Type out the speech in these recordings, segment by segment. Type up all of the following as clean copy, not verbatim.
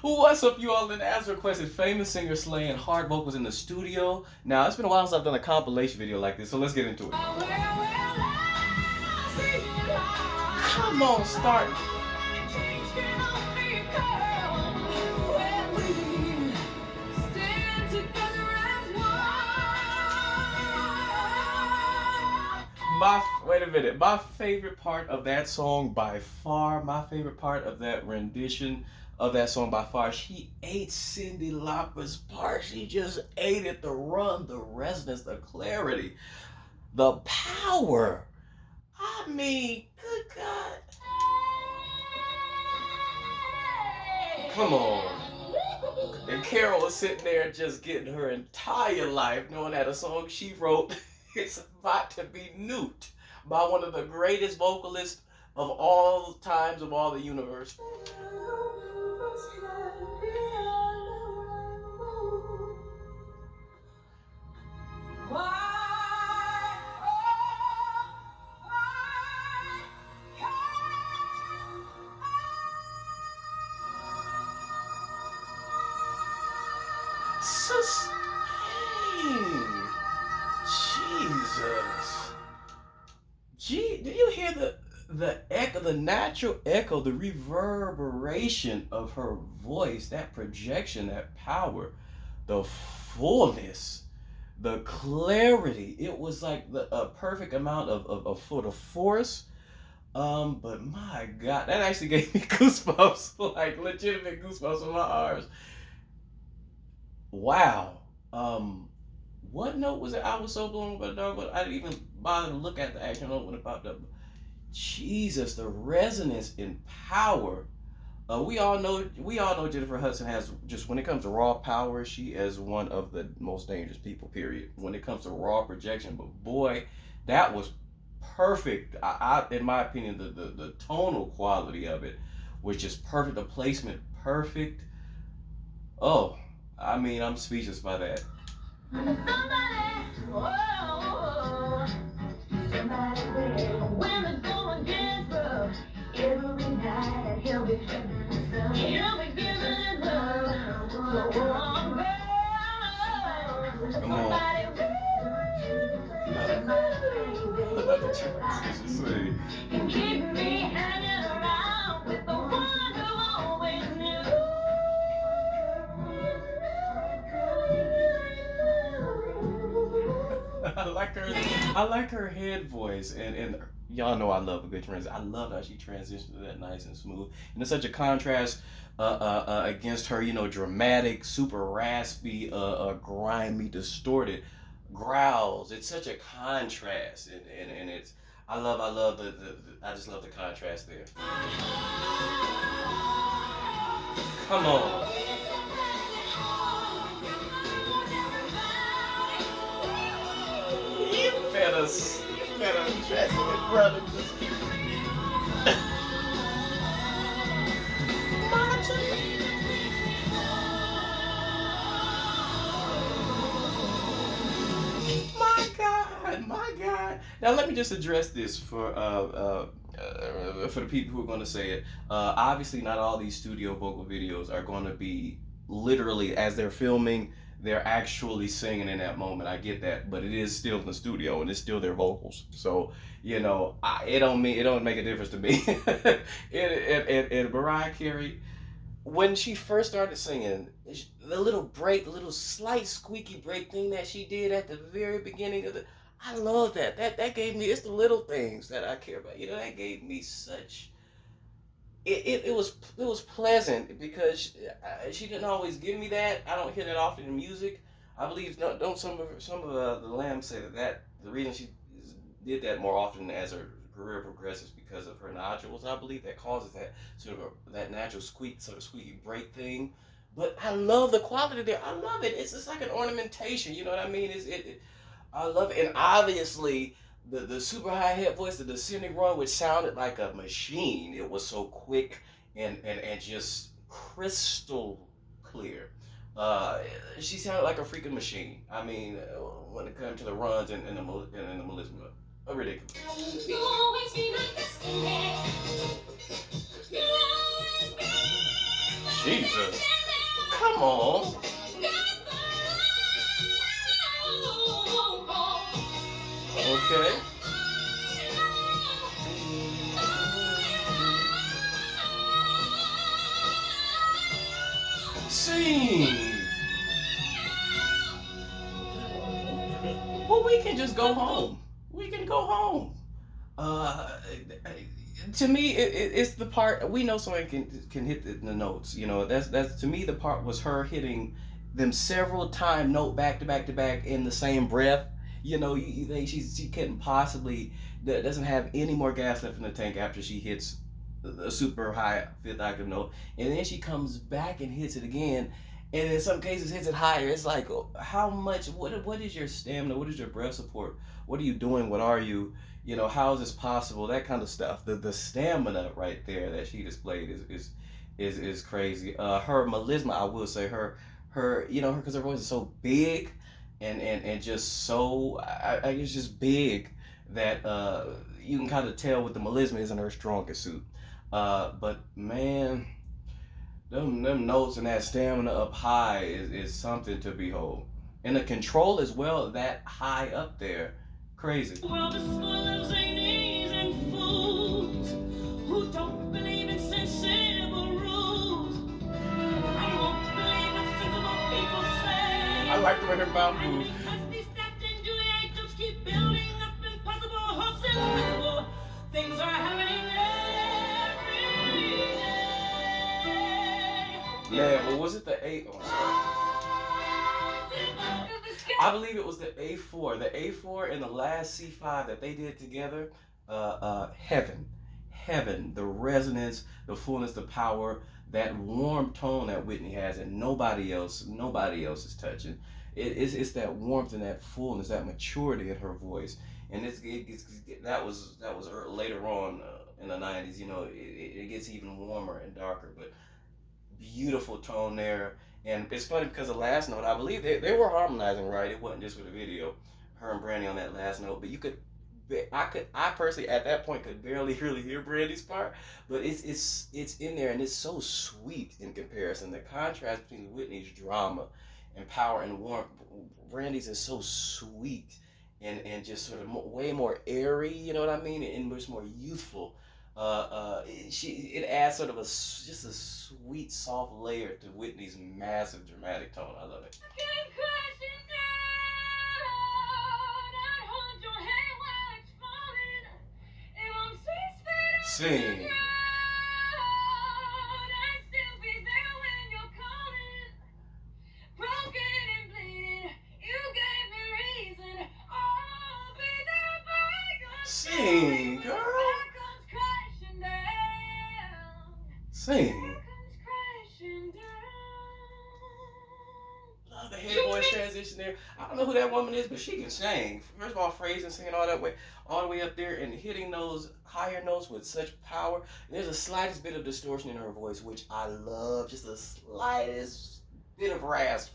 What's up, you all? And as requested, famous singer slaying hard vocals in the studio. Now, it's been a while since I've done a compilation video like this, so let's get into it. Come on, start. Wait a minute. My favorite part of that song by far, my favorite part of that rendition of that song by far, she ate Cyndi Lauper's part. She just ate it. The run, the resonance, the clarity, the power. I mean, good God. Come on. And Carol was sitting there just getting her entire life knowing that a song she wrote is about to be nuked by one of the greatest vocalists of all times of all the universe. Sustain. Jesus. Gee, did you hear the echo, the natural echo, the reverberation of her voice, that projection, that power, the fullness, the clarity? It was like a perfect amount of sort of force. But my God, that actually gave me goosebumps, like legitimate goosebumps on my arms. Wow. What note was it? I was so blown by the dog, but I didn't even bother to look at the actual note when it popped up. Jesus, the resonance and power. We all know Jennifer Hudson has, just when it comes to raw power, she is one of the most dangerous people, period. When it comes to raw projection, but boy, that was perfect. In my opinion, the tonal quality of it was just perfect. The placement, perfect. Oh, I mean, I'm speechless by that. Come on. And keep me hanging around with the one who always knew. I like her head voice, and y'all know I love a good transition. I love how she transitioned to that nice and smooth, and it's such a contrast against her, dramatic, super raspy, grimy, distorted growls. It's such a contrast, and it's I love the I just love the contrast there. Come on. You better dress it, brother. My God. Now let me just address this for the people who are going to say it. Obviously, not all these studio vocal videos are going to be literally as they're filming. They're actually singing in that moment. I get that, but it is still in the studio and it's still their vocals. So it don't make a difference to me. and Mariah Carey, when she first started singing, the little slight squeaky break thing that she did at the very beginning of I love that. That gave me, it's the little things that I care about. That gave me such. It was pleasant because she didn't always give me that. I don't hear that often in music. I believe don't some of the lambs say that the reason she did that more often as her career progresses because of her nodules. I believe that causes that sort of that natural sort of squeaky break thing. But I love the quality there. I love it. It's just like an ornamentation. You know what I mean? I love it, and obviously the super high head voice, the descending run, which sounded like a machine. It was so quick and just crystal clear. She sounded like a freaking machine. I mean, when it comes to the runs and the melisma, ridiculous. You always be like this. Jesus. Come on. Okay. Sing. Well, we can just go home. We can go home. Uh, to me, it's the part we know someone can hit the notes. You know, that's to me the part was her hitting them several time note back to back to back in the same breath. You know, she couldn't possibly doesn't have any more gas left in the tank after she hits a super high fifth octave note, and then she comes back and hits it again, and in some cases hits it higher. It's like, how much? What is your stamina? What is your breath support? What are you doing? What are you? You know, how is this possible? That kind of stuff. The stamina right there that she displayed is crazy. Her melisma, I will say, her you know, her, because her voice is so big and just so I guess just big that you can kind of tell with the melisma isn't her strongest suit. But man, them notes and that stamina up high is something to behold. And the control as well, that high up there, crazy. The world is full of zanies and fools who don't believe in sensible rules. I want to believe in sensible people say. I like the way her mouth moves. Keep building up impossible hopes and impossible things are happening every day. Man, well, was it the A? I believe it was the A4. The A4 and the last C5 that they did together. Heaven, the resonance, the fullness, the power, that warm tone that Whitney has, and nobody else is touching. It's that warmth and that fullness, that maturity in her voice, and that was later on in the '90s. You know, it gets even warmer and darker, but beautiful tone there. And it's funny because the last note, I believe they were harmonizing, right? It wasn't just for the video, her and Brandy on that last note, but I personally at that point could barely really hear Brandy's part, but it's in there and it's so sweet in comparison. The contrast between Whitney's drama and power and warmth, Brandy's is so sweet and just sort of way more airy, you know what I mean, and much more youthful. It adds sort of just a sweet, soft layer to Whitney's massive dramatic tone. I love it. Sing. Sing, girl. Sing. Love the head voice transition there. I don't know who that woman is, but she can sing. First of all, phrasing, singing all the way up there, and hitting those higher notes with such power. And there's a slightest bit of distortion in her voice, which I love. Just the slightest bit of rasp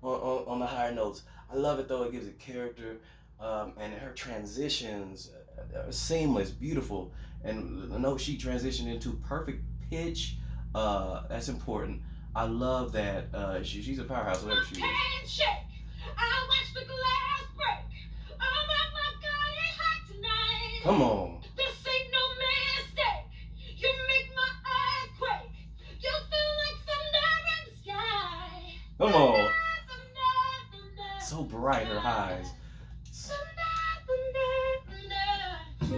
on the higher notes. I love it though. It gives it character, and her transitions are seamless, beautiful, and the note she transitioned into perfect pitch. That's important. I love that. She's a powerhouse, whatever she is. Shake. I watch the glass break. Oh my God, it's hot tonight. Come on. This ain't no mistake. You make my eyes quake. You feel like thunder in the sky. Come on. So bright, her highs.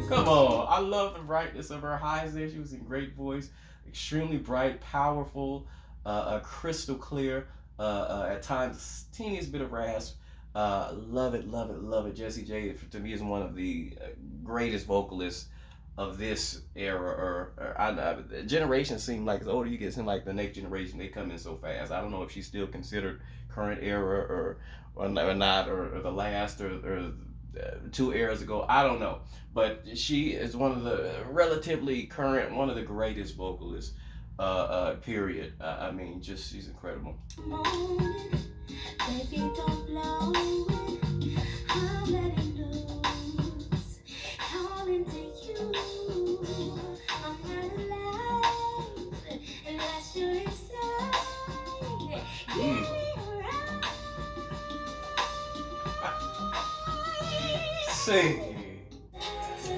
Come on. I love the brightness of her highs there. She was in great voice. Extremely bright, powerful, crystal clear, at times teeniest bit of rasp. Love it, love it, love it. Jessie J to me is one of the greatest vocalists of this era, generation. Seem like as older you get, it seems like the next generation, they come in so fast. I don't know if she's still considered current era or not, or the last, or 2 eras ago. I don't know, but she is one of the relatively current, one of the greatest vocalists. Period. I mean, just she's incredible. Sing.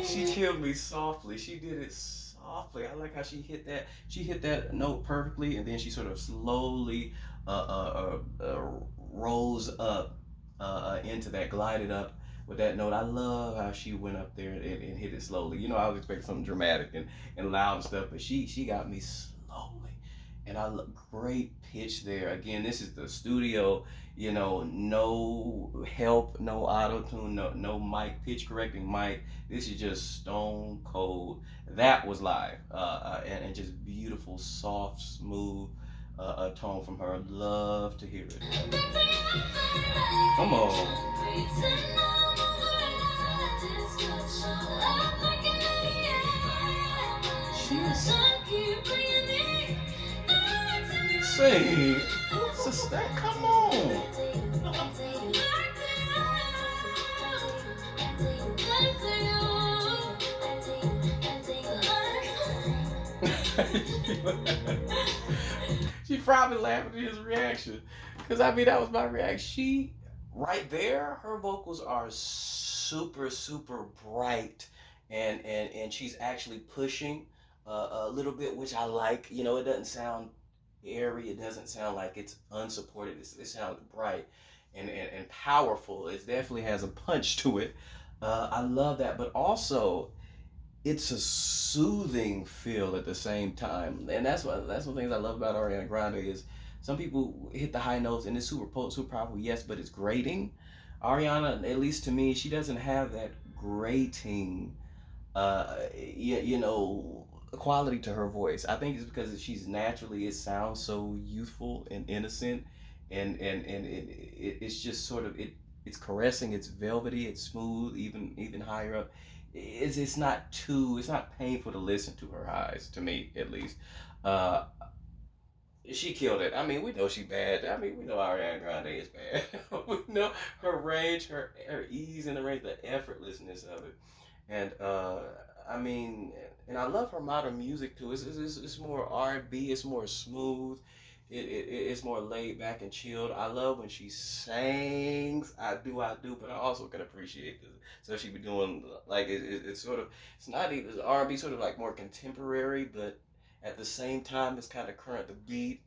She killed me softly. She did it softly. I like how she hit that. She hit that note perfectly, and then she sort of slowly rose up into that, glided up with that note. I love how she went up there and hit it slowly. You know, I was expecting something dramatic and loud and stuff, but she got me slowly. And I look great pitch there. Again, this is the studio. You know, no help, no auto tune, no mic pitch correcting mic. This is just stone cold. That was live, and just beautiful, soft, smooth tone from her. Love to hear it. Come on. She's sing. Sister, come on. She probably laughing at his reaction, because I mean that was my reaction. She right there, her vocals are super super bright, and she's actually pushing a little bit, which I like. You know, it doesn't sound airy. It doesn't sound like it's unsupported. It sounds bright and powerful. It definitely has a punch to it. I love that, but also it's a soothing feel at the same time, and that's one of the things I love about Ariana Grande is some people hit the high notes and it's super powerful, yes, but it's grating. Ariana, at least to me, she doesn't have that grating, you know, quality to her voice. I think it's because she's naturally, it sounds so youthful and innocent, it's just sort of it's caressing, it's velvety, it's smooth, even higher up. It's not painful to listen to her highs, to me at least. Uh, she killed it. I mean, we know she bad. I mean, we know Ariana Grande is bad. We know her range, her ease in the range, the effortlessness of it, and I mean, and I love her modern music too. It's more R&B. It's more smooth. It's more laid back and chilled. I love when she sings. I do, but I also can appreciate this. So she be doing like it's sort of, it's not even R&B, sort of like more contemporary, but at the same time it's kind of current. The beat.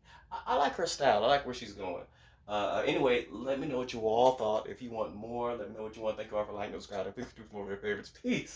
I like her style. I like where she's going. Anyway, let me know what you all thought. If you want more, let me know what you want. Thank you all for liking, subscribing. Please do for more of your favorites. Peace.